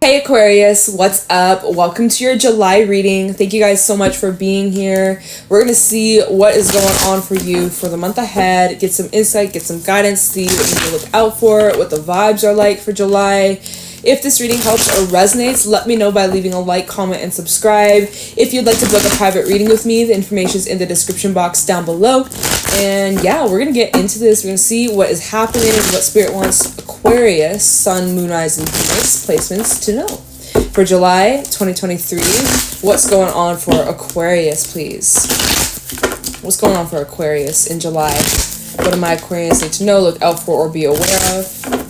Hey Aquarius, what's up? Welcome to your July reading. Thank you guys so much for being here. We're going to see what is going on for you for the month ahead, get some insight, get some guidance, see what you need to look out for, what the vibes are like for July. If this reading helps or resonates, let me know by leaving a like, comment, and subscribe. If you'd like to book a private reading with me, the information is in the description box down below. And yeah, we're going to get into this. We're going to see what is happening, what Spirit wants Aquarius, Sun, Moon, Eyes, and Venus placements to know. For July 2023, what's going on for Aquarius, please? What's going on for Aquarius in July? What do my Aquarius need to know, look out for, or be aware of?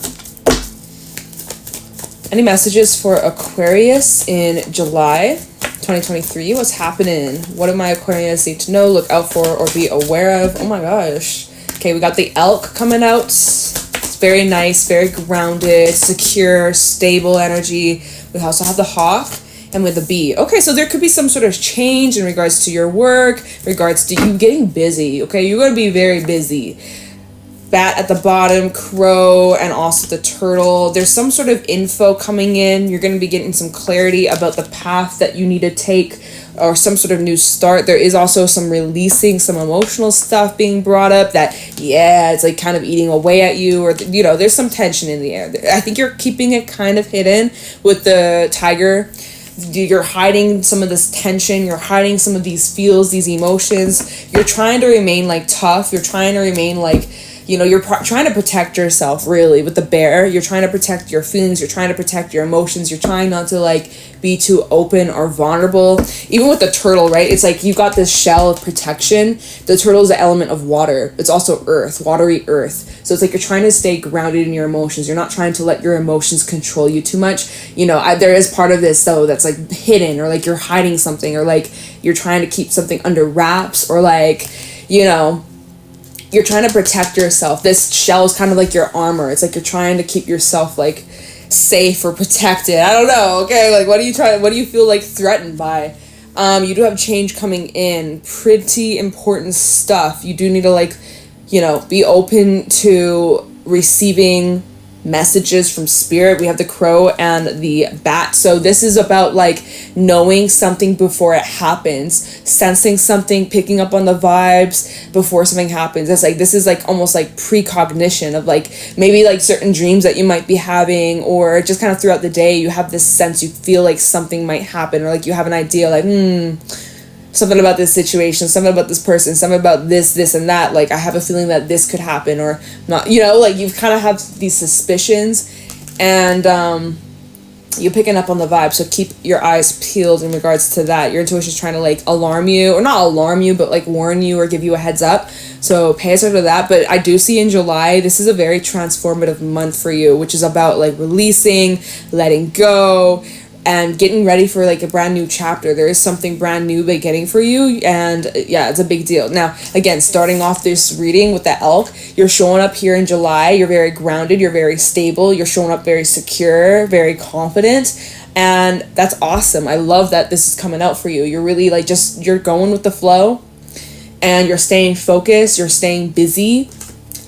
Any messages for Aquarius in July 2023? What's happening? What do my Aquarius need to know, look out for, or be aware of? Oh my gosh. Okay, we got the elk coming out. It's very nice, very grounded, secure, stable energy. We also have the hawk and with the bee. Okay, so there could be some sort of change in regards to your work, regards to you getting busy. Okay, you're going to be very busy. Bat at the bottom, crow, and also the turtle. There's some sort of info coming in. You're going to be getting some clarity about the path that you need to take or some sort of new start. There is also some releasing, some emotional stuff being brought up that, yeah, it's like kind of eating away at you, or, you know, there's some tension in the air. I think you're keeping it kind of hidden with the tiger. You're hiding some of this tension. You're hiding some of these feels, these emotions. You're trying to remain like tough. You're trying to remain like, you know, you're trying to protect yourself, really, with the bear. You're trying to protect your feelings. You're trying to protect your emotions. You're trying not to, like, be too open or vulnerable. Even with the turtle, right? It's like you got this shell of protection. The turtle is the element of water. It's also earth, watery earth. So it's like you're trying to stay grounded in your emotions. You're not trying to let your emotions control you too much. You know, there is part of this, though, that's, like, hidden, or, like, you're hiding something, or, like, you're trying to keep something under wraps, or, like, you know, you're trying to protect yourself. This shell is kind of like your armor. It's like you're trying to keep yourself like safe or protected. I don't know. Okay, like what do you feel like threatened by? You do have change coming in. Pretty important stuff. You do need to, like, you know, be open to receiving messages from spirit. We have the crow and the bat. So this is about like knowing something before it happens, sensing something, picking up on the vibes before something happens. It's like, this is like almost like precognition of like maybe like certain dreams that you might be having, or just kind of throughout the day you have this sense, you feel like something might happen, or like you have an idea like, something about this situation, something about this person, something about this and that. Like, I have a feeling that this could happen or not, you know, like you kind of have these suspicions, and you're picking up on the vibe. So keep your eyes peeled in regards to that. Your intuition is trying to like alarm you, or not alarm you, but like warn you or give you a heads up. So pay attention to that. But I do see in July, this is a very transformative month for you, which is about like releasing, letting go, and getting ready for like a brand new chapter. There is something brand new beginning for you, and yeah, it's a big deal. Now, again, starting off this reading with the elk, you're showing up here in July, you're very grounded, you're very stable, you're showing up very secure, very confident, and that's awesome. I love that this is coming out for you. You're really like you're going with the flow, and you're staying focused, you're staying busy.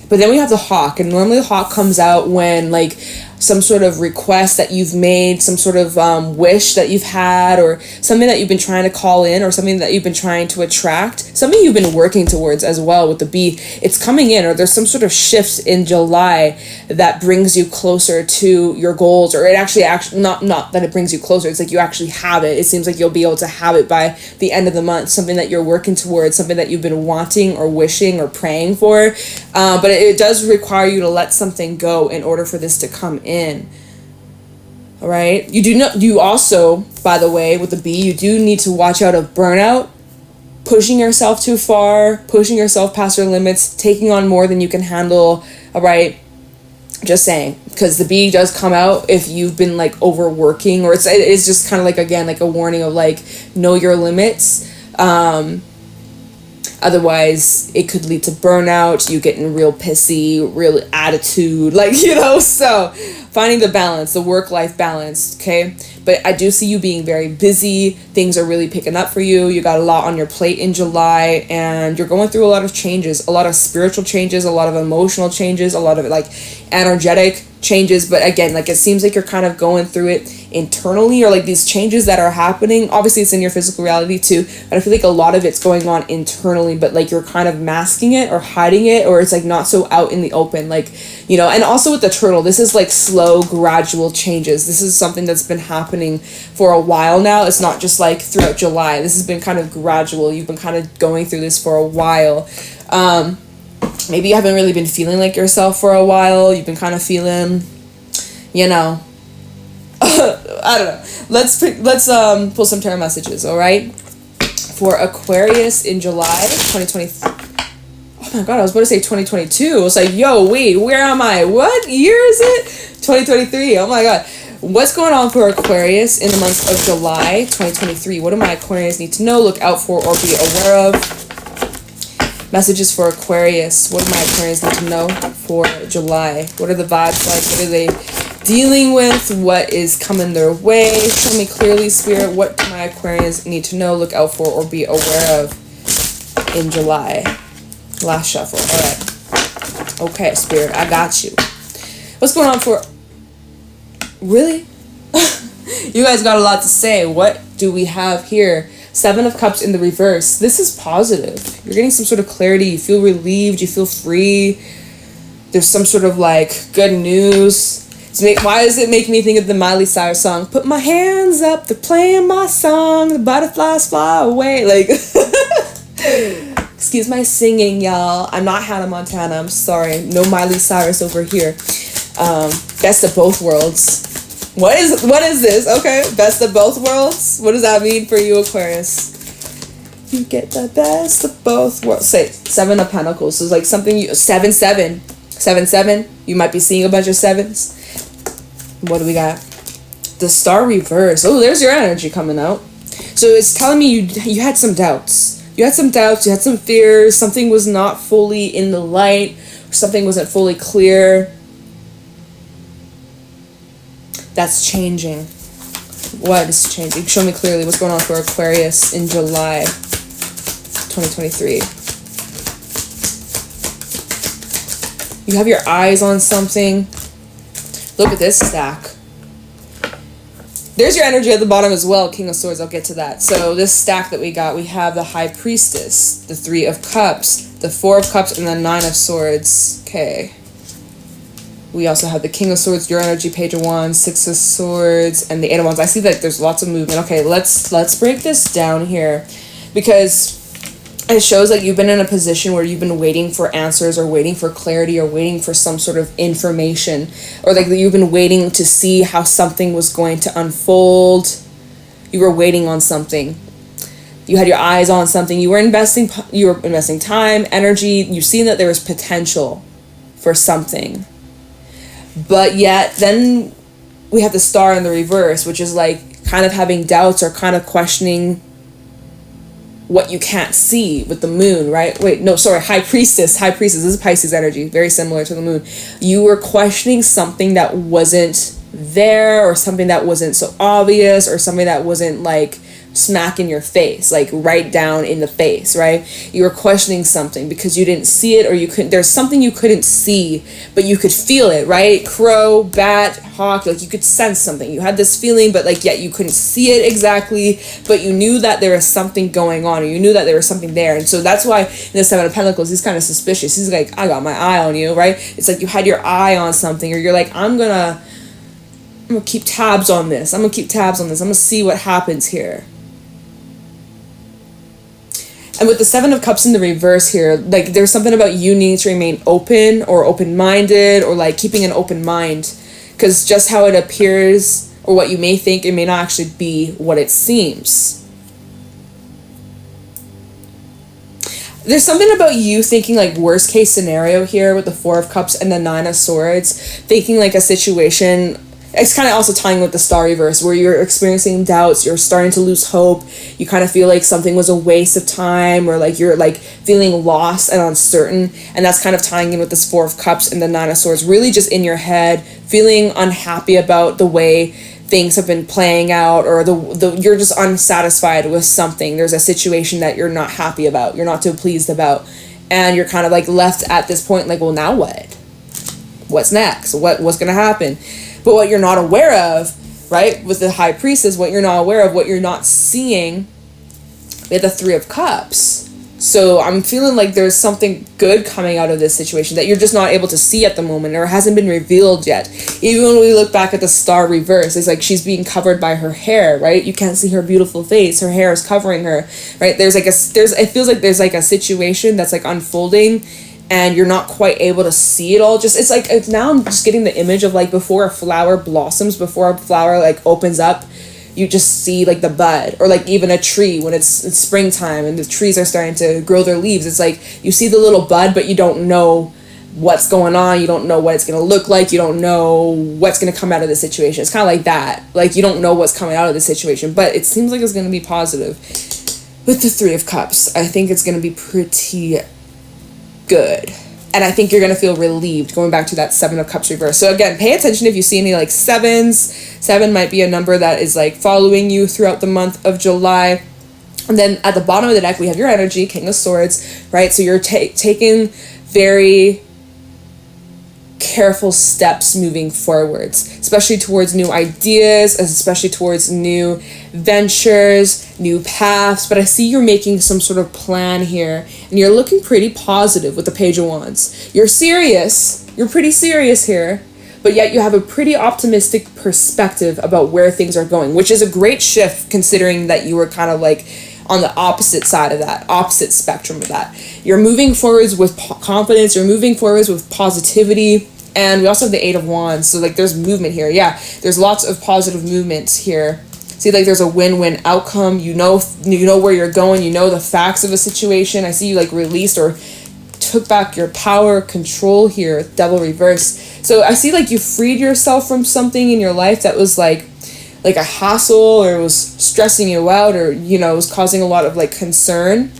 But then we have the hawk, and normally the hawk comes out when like some sort of request that you've made, some sort of wish that you've had, or something that you've been trying to call in, or something that you've been trying to attract, something you've been working towards as well with the bee. It's coming in, or there's some sort of shift in July that brings you closer to your goals, or it actually not that it brings you closer, it's like you actually have it. It seems like you'll be able to have it by the end of the month, something that you're working towards, something that you've been wanting or wishing or praying for, but it does require you to let something go in order for this to come in. All right, you also, by the way, with the bee, you do need to watch out of burnout, pushing yourself too far, pushing yourself past your limits, taking on more than you can handle. All right, just saying, because the bee does come out if you've been like overworking, or it's just kind of like, again, like a warning of like, know your limits. Otherwise, it could lead to burnout, you getting real pissy, real attitude, like, you know, so finding the balance, the work-life balance, okay? But I do see you being very busy. Things are really picking up for you. You got a lot on your plate in July, and you're going through a lot of changes, a lot of spiritual changes, a lot of emotional changes, a lot of like energetic changes. But again, like it seems like you're kind of going through it internally, or like these changes that are happening. Obviously it's in your physical reality too, but I feel like a lot of it's going on internally, but like you're kind of masking it or hiding it, or it's like not so out in the open, like, you know. And also with the turtle, this is like slow, gradual changes. This is something that's been happening for a while now. It's not just like throughout July. This has been kind of gradual. You've been kind of going through this for a while. Maybe you haven't really been feeling like yourself for a while. You've been kind of feeling, you know, I don't know. Let's pull some tarot messages, all right? For Aquarius in July 2020. Oh my god, I was about to say 2022. I was like, yo, wait, where am I? What year is it? 2023. Oh my god. What's going on for Aquarius in the month of July 2023? What do my Aquarians need to know, look out for, or be aware of? Messages for Aquarius. What do my Aquarians need to know for July? What are the vibes like? What are they dealing with? What is coming their way? Show me clearly, Spirit. What do my Aquarians need to know, look out for, or be aware of in July? Last shuffle. All right. Okay, Spirit, I got you. What's going on for... Really? You guys got a lot to say. What do we have here? 7 of Cups in the reverse. This is positive. You're getting some sort of clarity. You feel relieved. You feel free. There's some sort of like good news. Why does it make me think of the Miley Cyrus song? Put my hands up, they're playing my song. The butterflies fly away. Like, excuse my singing, y'all. I'm not Hannah Montana. I'm sorry. No Miley Cyrus over here. Best of both worlds. What is this? Okay, best of both worlds. What does that mean for you, Aquarius? You get the best of both worlds. Say 7 of Pentacles. So it's like something you 7. You might be seeing a bunch of 7s. What do we got? The Star reverse. Oh, there's your energy coming out. So it's telling me you had some doubts. You had some doubts. You had some fears. Something was not fully in the light. Something wasn't fully clear. That's changing. What is changing? Show me clearly what's going on for Aquarius in July 2023. You have your eyes on something. Look at this stack. There's your energy at the bottom as well, King of Swords. I'll get to that. So this stack that we got, we have the High Priestess, the 3 of Cups, the 4 of Cups, and the 9 of Swords. Okay. We also have the King of Swords, your energy, Page of Wands, 6 of Swords, and the 8 of Wands. I see that there's lots of movement. Okay, let's break this down here, because it shows like you've been in a position where you've been waiting for answers, or waiting for clarity, or waiting for some sort of information, or like you've been waiting to see how something was going to unfold. You were waiting on something. You had your eyes on something. You were investing time, energy. You've seen that there was potential for something. But yet, then we have the Star in the reverse, which is like kind of having doubts or kind of questioning what you can't see with the moon, right? Wait, no, sorry, High Priestess. This is Pisces energy, very similar to the moon. You were questioning something that wasn't there, or something that wasn't so obvious, or something that wasn't like smack in your face, like right down in the face, right? You were questioning something because you didn't see it, or you couldn't, there's something you couldn't see, but you could feel it, right? Crow, bat, hawk, like you could sense something. You had this feeling, but like yet you couldn't see it exactly, but you knew that there was something going on, or you knew that there was something there. And so that's why in the 7 of Pentacles, he's kind of suspicious. He's like, I got my eye on you, right? It's like you had your eye on something, or you're like, I'm gonna keep tabs on this. I'm gonna see what happens here. And with the 7 of Cups in the reverse here, like there's something about you needing to remain open, or open-minded, or like keeping an open mind, because just how it appears, or what you may think, it may not actually be what it seems. There's something about you thinking like worst case scenario here with the 4 of Cups and the 9 of Swords, thinking like a situation it's kind of also tying with the star reverse, where you're experiencing doubts, you're starting to lose hope, you kind of feel like something was a waste of time, or like you're like feeling lost and uncertain, and that's kind of tying in with this Four of Cups and the Nine of Swords, really just in your head, feeling unhappy about the way things have been playing out, or the you're just unsatisfied with something. There's a situation that you're not happy about, you're not too pleased about, and you're kind of like left at this point like, well, now what? What's next? What's gonna happen? But what you're not aware of, right, with the High Priestess, what you're not aware of, what you're not seeing, we have the Three of Cups. So I'm feeling like there's something good coming out of this situation that you're just not able to see at the moment, or hasn't been revealed yet. Even when we look back at the star reverse, it's like she's being covered by her hair, right? You can't see her beautiful face. Her hair is covering her, right? It feels like there's like a situation that's like unfolding, and you're not quite able to see it all. Now I'm just getting the image of like before a flower blossoms, before a flower like opens up, you just see like the bud, or like even a tree when it's springtime and the trees are starting to grow their leaves. It's like you see the little bud, but you don't know what's going on. You don't know what it's going to look like. You don't know what's going to come out of the situation. It's kind of like that. Like you don't know what's coming out of the situation, but it seems like it's going to be positive. With the Three of Cups, I think it's going to be pretty good, and I think you're gonna feel relieved, going back to that Seven of Cups reverse. So again, pay attention if you see any like sevens. 7 might be a number that is like following you throughout the month of July. And then at the bottom of the deck we have your energy, King of Swords, right? So you're taking very careful steps moving forwards, especially towards new ideas, especially towards new ventures, new paths. But I see you're making some sort of plan here, and you're looking pretty positive with the Page of Wands. You're serious, you're pretty serious here, but yet you have a pretty optimistic perspective about where things are going, which is a great shift considering that you were kind of like on the opposite side of that, opposite spectrum of that. You're moving forwards with confidence, you're moving forwards with positivity, and we also have the Eight of Wands, so like there's movement here. Yeah, there's lots of positive movement here. See, like there's a win-win outcome. You know where you're going, you know the facts of a situation. I see you like released or took back your power, control here, Devil reverse. So I see like you freed yourself from something in your life that was like a hassle, or it was stressing you out, or it was causing a lot of like concern.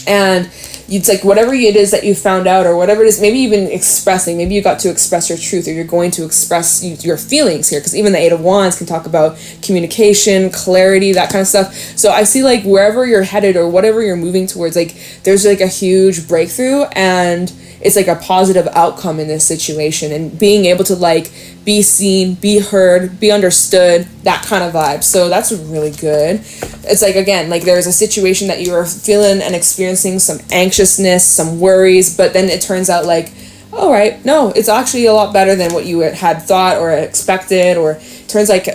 And it's like whatever it is that you found out, or whatever it is, maybe even expressing, maybe you got to express your truth, or you're going to express your feelings here, because even the Eight of Wands can talk about communication, clarity, that kind of stuff. So I see like wherever you're headed or whatever you're moving towards, like there's like a huge breakthrough, and it's like a positive outcome in this situation, and being able to like be seen, be heard, be understood, that kind of vibe. So that's really good. It's like, again, like there's a situation that you are feeling and experiencing some anxiousness, some worries, but then it turns out like, all right, no, it's actually a lot better than what you had thought or expected, or it turns like,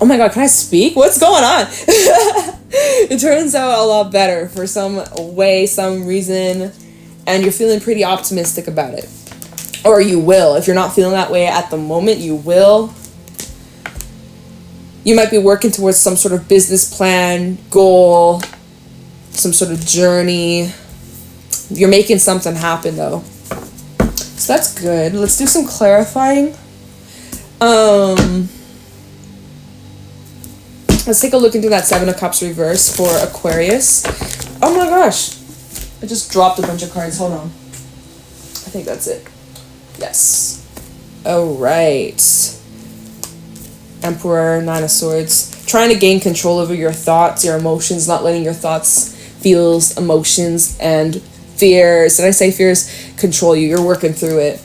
oh my God, can I speak? What's going on? It turns out a lot better for some way, some reason, and you're feeling pretty optimistic about it. Or you will. If you're not feeling that way at the moment, you will. You might be working towards some sort of business plan, goal, some sort of journey. You're making something happen though. So that's good. Let's do some clarifying. Let's take a look into that Seven of Cups reverse for Aquarius. Oh my gosh. I just dropped a bunch of cards. Hold on. I think that's it. Yes. All right. Emperor, Nine of Swords. Trying to gain control over your thoughts, your emotions, not letting your thoughts, feels, emotions, and fears. Did I say fears? Control you. You're working through it.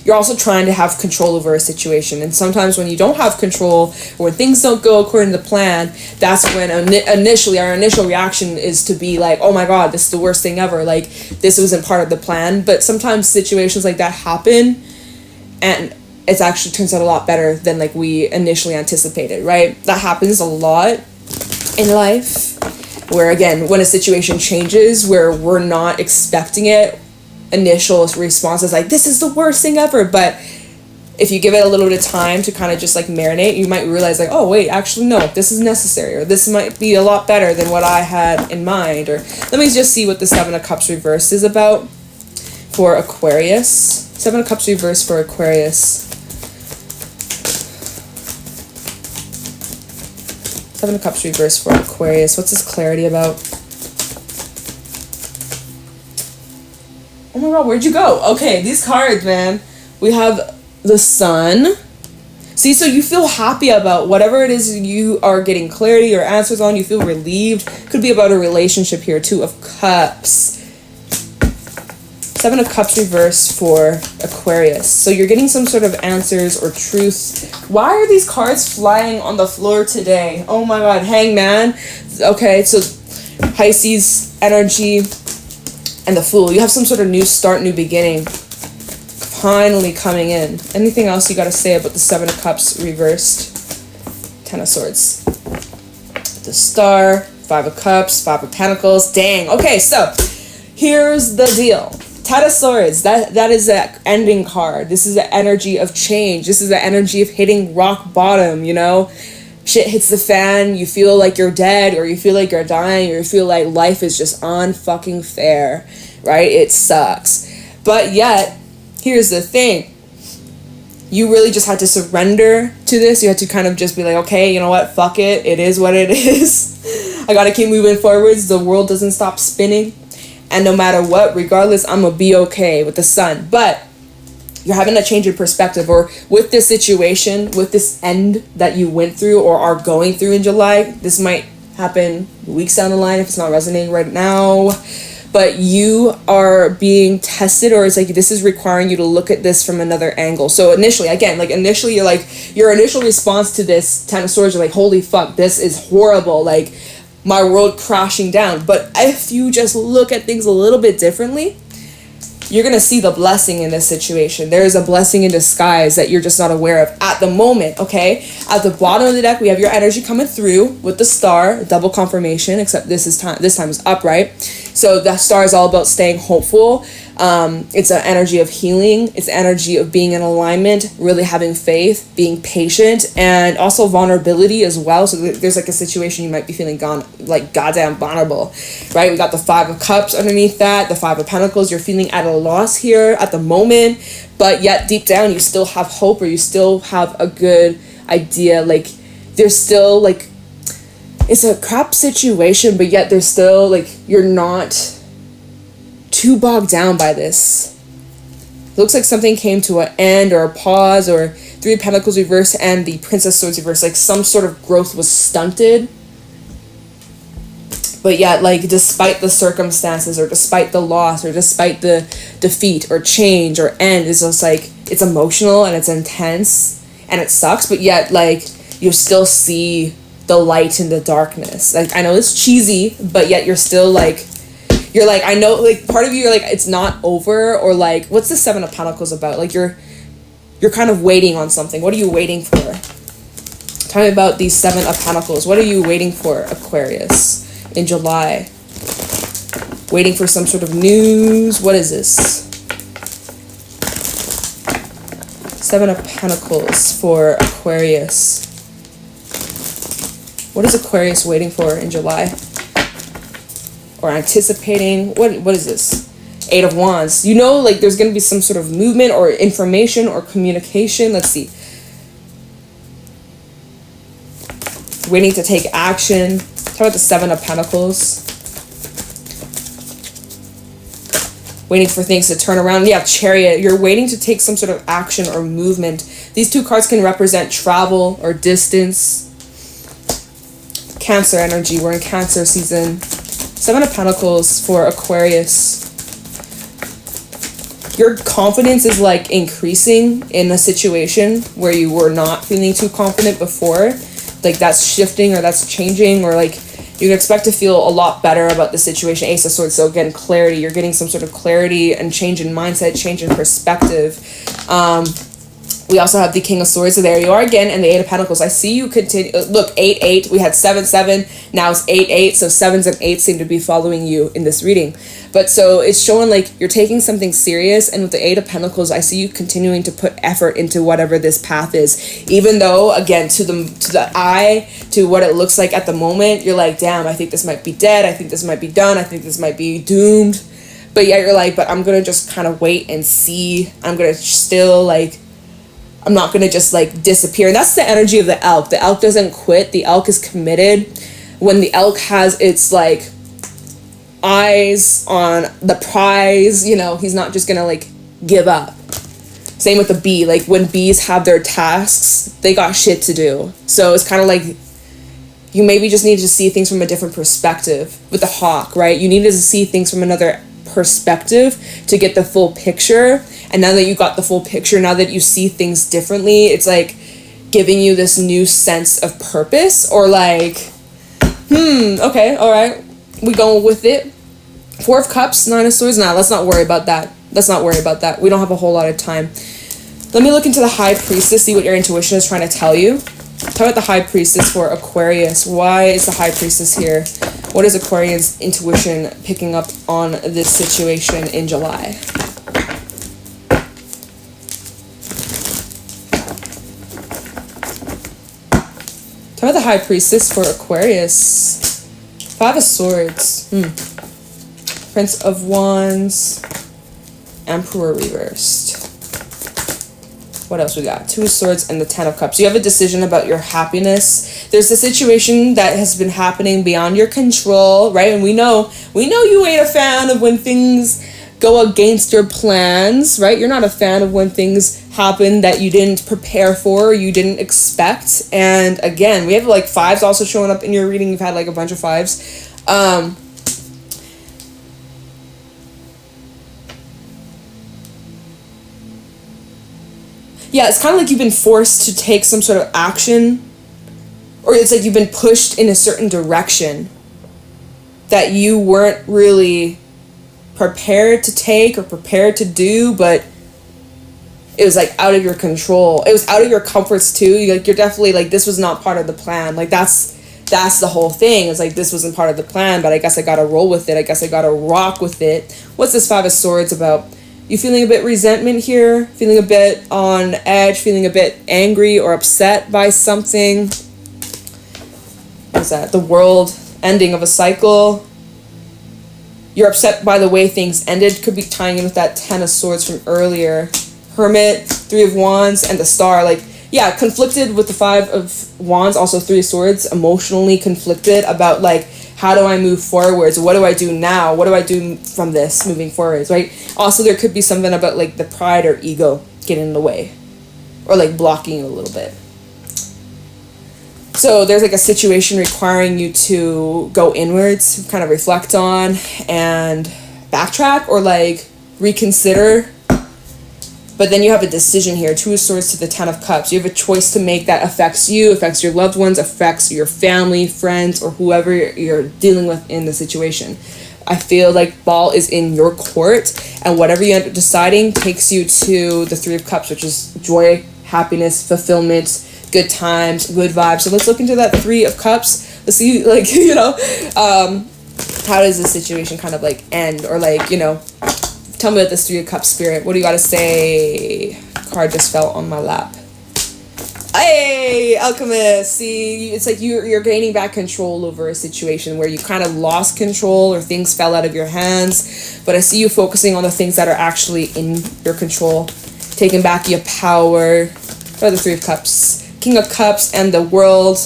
You're also trying to have control over a situation. And sometimes when you don't have control, or when things don't go according to plan, that's when initially our initial reaction is to be like, oh my God, this is the worst thing ever. Like, this wasn't part of the plan. But sometimes situations like that happen, and it actually turns out a lot better than like we initially anticipated, right? That happens a lot in life, where again, when a situation changes where we're not expecting it, initial response is like, this is the worst thing ever. But if you give it a little bit of time to kind of just like marinate, you might realize like, oh wait, actually no, this is necessary, or this might be a lot better than what I had in mind. Or let me just see what the Seven of Cups reverse is about for Aquarius. Seven of Cups reverse for Aquarius. Seven of Cups reversed for Aquarius. What's this clarity about? Oh my god, where'd you go? Okay, these cards, man. We have the Sun. See, so you feel happy about whatever it is you are getting clarity or answers on. You feel relieved. Could be about a relationship here. Two of Cups. Seven of Cups reversed for Aquarius. So you're getting some sort of answers or truth. Why are these cards flying on the floor today? Oh my god, Hangman. Okay, so Pisces energy and the Fool. You have some sort of new start, new beginning finally coming in. Anything else you got to say about the Seven of Cups reversed? Ten of Swords. The Star. Five of Cups. Five of Pentacles. Dang. Okay, so here's the deal. Ten of Swords, that is an ending card. This is the energy of change. This is the energy of hitting rock bottom, you know? Shit hits the fan, you feel like you're dead, or you feel like you're dying, or you feel like life is just unfucking fair, right? It sucks. But yet, here's the thing. You really just had to surrender to this. You had to kind of just be like, okay, you know what? Fuck it. It is what it is. I gotta keep moving forwards. The world doesn't stop spinning. And no matter what, regardless, I'm going to be okay with the Sun. But you're having a change in perspective, or with this situation, with this end that you went through or are going through in July. This might happen weeks down the line if it's not resonating right now. But you are being tested, or it's like this is requiring you to look at this from another angle. So initially, again, like initially, you're like, your initial response to this Ten of Swords, you're like, holy fuck, this is horrible. Like, my world crashing down. But if you just look at things a little bit differently, you're going to see the blessing in this situation. There is a blessing in disguise that you're just not aware of at the moment, okay? At the bottom of the deck, we have your energy coming through with the Star, double confirmation, except this time is upright. So the Star is all about staying hopeful. It's an energy of healing. It's energy of being in alignment, really having faith, being patient, and also vulnerability as well. So there's like a situation you might be feeling goddamn vulnerable, right? We got the Five of Cups underneath that, the Five of Pentacles. You're feeling at a loss here at the moment, but yet deep down you still have hope, or you still have a good idea. Like, there's still like, it's a crap situation, but yet there's still like, you're not too bogged down by this. Looks like something came to an end or a pause, or Three of Pentacles reversed and the Princess Swords reversed. Like some sort of growth was stunted. But yet, like, despite the circumstances, or despite the loss, or despite the defeat or change or end, it's just like, it's emotional and it's intense and it sucks, but yet like you still see the light in the darkness. Like, I know it's cheesy, but yet you're still like, you're like, I know, like, part of you, you're like, it's not over, or like, what's the Seven of Pentacles about? Like, you're kind of waiting on something. What are you waiting for? Tell me about these Seven of Pentacles. What are you waiting for, Aquarius, in July? Waiting for some sort of news. What is this? Seven of Pentacles for Aquarius. What is Aquarius waiting for in July? Or anticipating? What is this? Eight of Wands. You know, like, there's going to be some sort of movement or information or communication. Let's see. Waiting to take action. Talk about the Seven of Pentacles. Waiting for things to turn around. Yeah, Chariot. You're waiting to take some sort of action or movement. These two cards can represent travel or distance. Cancer energy. We're in Cancer season. Seven of Pentacles for Aquarius. Your confidence is like increasing in a situation where you were not feeling too confident before. Like, that's shifting, or that's changing, or like you can expect to feel a lot better about the situation. Ace of Swords. So again, clarity. You're getting some sort of clarity and change in mindset, change in perspective. We also have the King of Swords. So there you are again, and the Eight of Pentacles. I see you continue. Look, 8-8. We had 7-7. Now it's 8-8. So 7s and 8s seem to be following you in this reading. But so it's showing like you're taking something serious. And with the Eight of Pentacles, I see you continuing to put effort into whatever this path is. Even though, again, to the eye, to what it looks like at the moment, you're like, damn, I think this might be dead. I think this might be done. I think this might be doomed. But yeah, you're like, but I'm going to just kind of wait and see. I'm going to still like I'm not going to just like disappear. And that's the energy of the elk. The elk doesn't quit. The elk is committed. When the elk has its like eyes on the prize, you know, he's not just going to like give up. Same with the bee. Like when bees have their tasks, they got shit to do. So it's kind of like you maybe just need to see things from a different perspective with the hawk, right? You needed to see things from another perspective to get the full picture. And now that you got the full picture, now that you see things differently, it's like giving you this new sense of purpose, or like, okay, all right, we going with it. 4 of Cups, 9 of Swords. Nah, let's not worry about that. We don't have a whole lot of time. Let me look into the High Priestess, see what your intuition is trying to tell you. Talk about the High Priestess for Aquarius. Why is the High Priestess here? What is Aquarian's intuition picking up on this situation in July? Talk about the High Priestess for Aquarius. 5 of Swords. Prince of Wands. Emperor reversed. What else we got? 2 of Swords and the 10 of Cups. You have a decision about your happiness. There's a situation that has been happening beyond your control, right? And we know you ain't a fan of when things go against your plans, right? You're not a fan of when things happen that you didn't prepare for, or you didn't expect. And again, we have like 5s also showing up in your reading. You've had like a bunch of 5s. Yeah, it's kind of like you've been forced to take some sort of action, or it's like you've been pushed in a certain direction that you weren't really prepared to take or prepared to do, but it was like out of your control. It was out of your comforts too. You're definitely like, this was not part of the plan. Like that's the whole thing. It's like, this wasn't part of the plan, but I guess I gotta roll with it. I guess I gotta rock with it. What's this 5 of Swords about? You feeling a bit resentment here, feeling a bit on edge, feeling a bit angry or upset by something. What is that? The world, ending of a cycle. You're upset by the way things ended. Could be tying in with that 10 of Swords from earlier. Hermit, 3 of Wands, and the Star. Like, yeah, conflicted with the 5 of Wands, also 3 of Swords, emotionally conflicted about like, how do I move forwards? What do I do now? What do I do from this moving forwards, right? Also, there could be something about like the pride or ego getting in the way, or like blocking you a little bit. So there's like a situation requiring you to go inwards, kind of reflect on and backtrack, or like reconsider. But then you have a decision here, 2 of Swords to the 10 of Cups. You have a choice to make that affects you, affects your loved ones, affects your family, friends, or whoever you're dealing with in the situation. I feel like ball is in your court, and whatever you end up deciding takes you to the 3 of Cups, which is joy, happiness, fulfillment, good times, good vibes. So let's look into that 3 of Cups. Let's see, like, how does this situation kind of like end, or like, tell me about this 3 of Cups, Spirit. What do you got to say? Card just fell on my lap. Hey, Alchemist. See, it's like you're gaining back control over a situation where you kind of lost control, or things fell out of your hands. But I see you focusing on the things that are actually in your control. Taking back your power. What are the 3 of Cups? King of Cups and the World.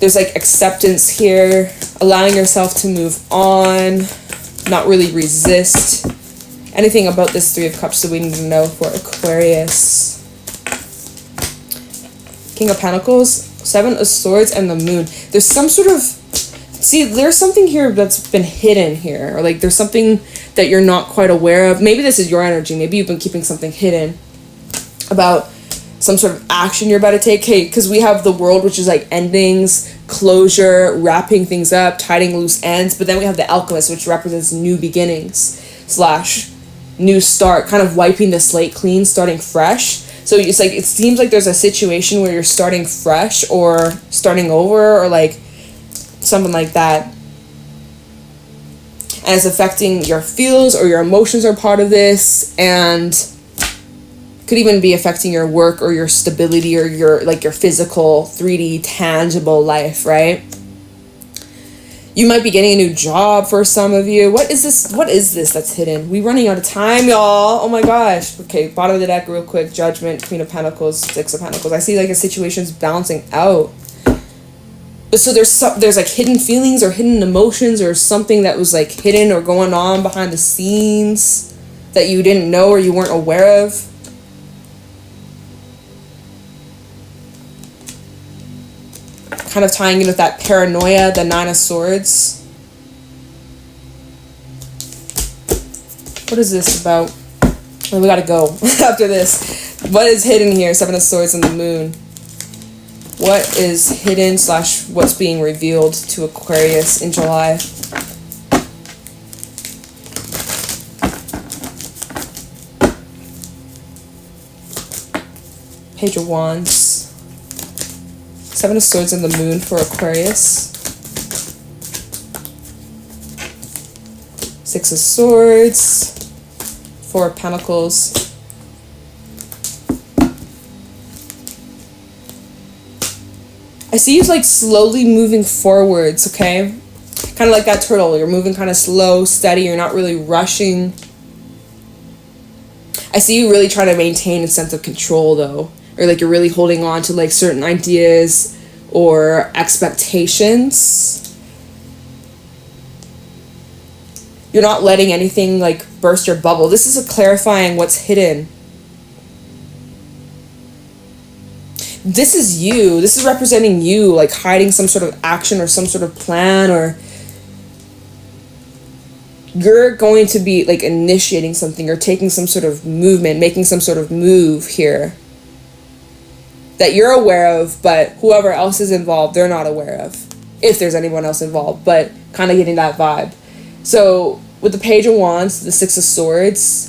There's like acceptance here. Allowing yourself to move on. Not really resist. Anything about this 3 of Cups that we need to know for Aquarius? King of Pentacles, 7 of Swords, and the Moon. There's some sort of... See, there's something here that's been hidden here. Or like there's something that you're not quite aware of. Maybe this is your energy. Maybe you've been keeping something hidden about some sort of action you're about to take. Hey, because we have the World, which is like endings, closure, wrapping things up, tying loose ends. But then we have the Alchemist, which represents new beginnings / new start, kind of wiping the slate clean, starting fresh. So it's like, it seems like there's a situation where you're starting fresh or starting over, or like something like that. And it's affecting your feels, or your emotions are part of this, and could even be affecting your work or your stability or your physical 3D tangible life, right? You might be getting a new job for some of you. What is this? What is this that's hidden? We running out of time, y'all. Oh my gosh. Okay, bottom of the deck real quick. Judgment, Queen of Pentacles, Six of Pentacles. I see like a situation's balancing out. So there's like hidden feelings or hidden emotions or something that was like hidden or going on behind the scenes that you didn't know or you weren't aware of. Kind of tying in with that paranoia, the Nine of Swords. What is this about? Oh, we gotta go after this. What is hidden here? Seven of Swords and the Moon. What is hidden / what's being revealed to Aquarius in July? Page of Wands. Seven of Swords and the Moon for Aquarius. Six of Swords. Four of Pentacles. I see you like slowly moving forwards, okay? Kind of like that turtle. You're moving kind of slow, steady. You're not really rushing. I see you really trying to maintain a sense of control though. Or like you're really holding on to like certain ideas or expectations. You're not letting anything like burst your bubble. This is a clarifying what's hidden. This is you. This is representing you, like hiding some sort of action or some sort of plan, or you're going to be like initiating something or taking some sort of movement, making some sort of move here that you're aware of, but whoever else is involved, they're not aware of, if there's anyone else involved, but kind of getting that vibe. So with the Page of Wands, the Six of Swords,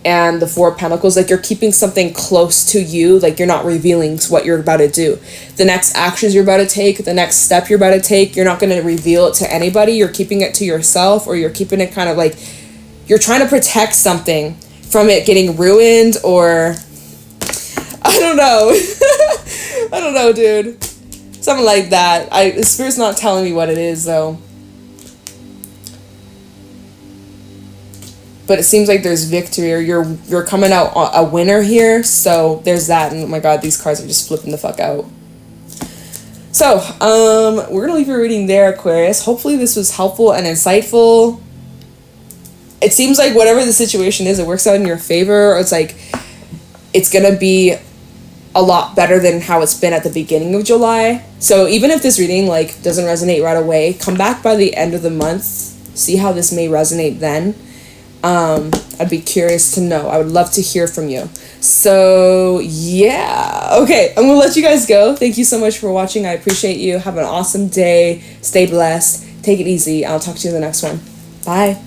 and the Four of Pentacles, like you're keeping something close to you, like you're not revealing what you're about to do. The next actions you're about to take, the next step you're about to take, you're not going to reveal it to anybody. You're keeping it to yourself, or you're keeping it kind of like you're trying to protect something from it getting ruined, or I don't know. I don't know, dude. Something like that. The Spirit's not telling me what it is, though. But it seems like there's victory, or you're coming out a winner here. So there's that. And oh my god, these cards are just flipping the fuck out. So, we're going to leave your reading there, Aquarius. Hopefully this was helpful and insightful. It seems like whatever the situation is, it works out in your favor. Or it's like, it's going to be a lot better than how it's been at the beginning of July. So even if this reading like doesn't resonate right away, come back by the end of the month, see how this may resonate then. I'd be curious to know. I would love to hear from you. So yeah, okay, I'm gonna let you guys go. Thank you so much for watching. I appreciate you. Have an awesome day. Stay blessed. Take it easy. I'll talk to you in the next one. Bye.